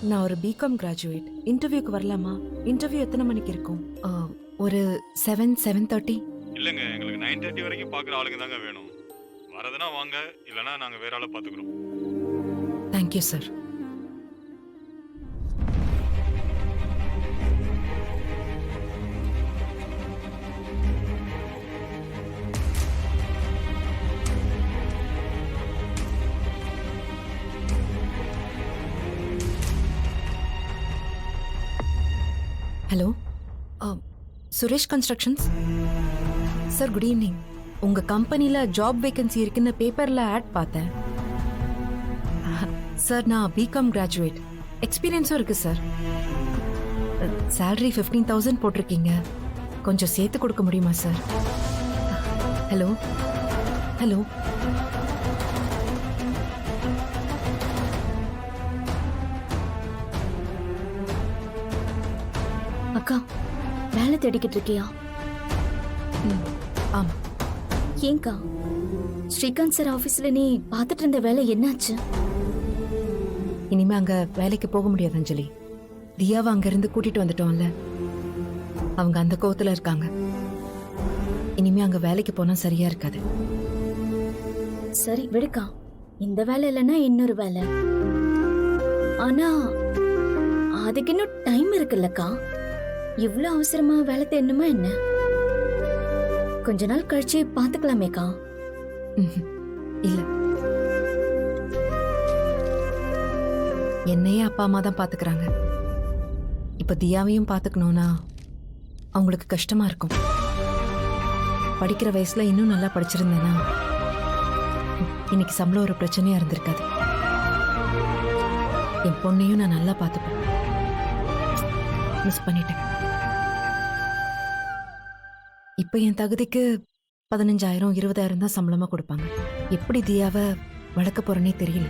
நான் ஒரு BCom graduate. இன்டர்வியூக்கு வரலாமா? இன்டர்வியூ எத்தனை மணிக்கு இருக்கும்? ஒரு 7:30. இல்லைங்க, எங்களுக்கு 9:30 வரைக்கும் பார்க்குற ஆளுங்க தாங்க வேணும். வரதுன்னா வாங்க, இல்லைன்னா நாங்கள் வேற ஆளை பார்த்துக்குறோம். Thank you sir. Hello, Suresh constructions sir. Good evening. உங்க கம்பெனில ஜாப் வேகன்சி இருக்குன்னு பேப்பர்ல ஆட் பார்த்தேன் சார். நான் பிகாம் கிராஜுவேட், எக்ஸ்பீரியன்ஸும் இருக்கு சார். சேலரி 15,000 போட்டிருக்கீங்க. கொஞ்சம் சேர்த்து கொடுக்க முடியுமா சார்? Hello hello. அக்கா, வேலை தேடிக்கிட்டு இருக்கியா? ஆமா. ஏங்கா, ஸ்ரீகாந்த் சார் ஆபீஸ்ல நீ பார்த்துட்டு இருந்த வேலை என்னாச்சு? இனிமே அங்க வேலைக்கு போக முடியாது அஞ்சலி. தியாவை அங்க இருந்து கூட்டிட்டு வந்துட்டோம்ல, அவங்க அந்த கோவத்துல இருக்காங்க. இனிமே அங்க வேலைக்கு போனா சரியா இருக்காது. சரி விடுக்கா, இந்த வேலை இல்லைன்னா இன்னொரு வேலை. ஆனா அதுக்கு இன்னும் டைம் இருக்குல்லக்கா. இவ்ளோ அவசரமா வேலை தேடணுமா என்ன? கொஞ்ச நாள் கழிச்சு பாத்துக்கலாமேக்கா. இல்ல, என்னையே அப்பா அம்மா தான் பாத்துக்கிறாங்க. இப்ப தியாவையும் பாத்துக்கணும்னா அவங்களுக்கு கஷ்டமா இருக்கும். படிக்கிற வயசுல இன்னும் நல்லா படிச்சிருந்தேன்னா இன்னைக்கு சம்பளம் ஒரு பிரச்சனையா இருந்திருக்காது. என் பொண்ணையும் நான் நல்லா பாத்துப்பேன். மிஸ் பண்ணிட்டேன். இப்ப என் தகுதிக்கு 15,000 20,000 தான் சம்பளமா கொடுப்பாங்க. எப்படி தியாவை வளர்க்க போறேனே தெரியல.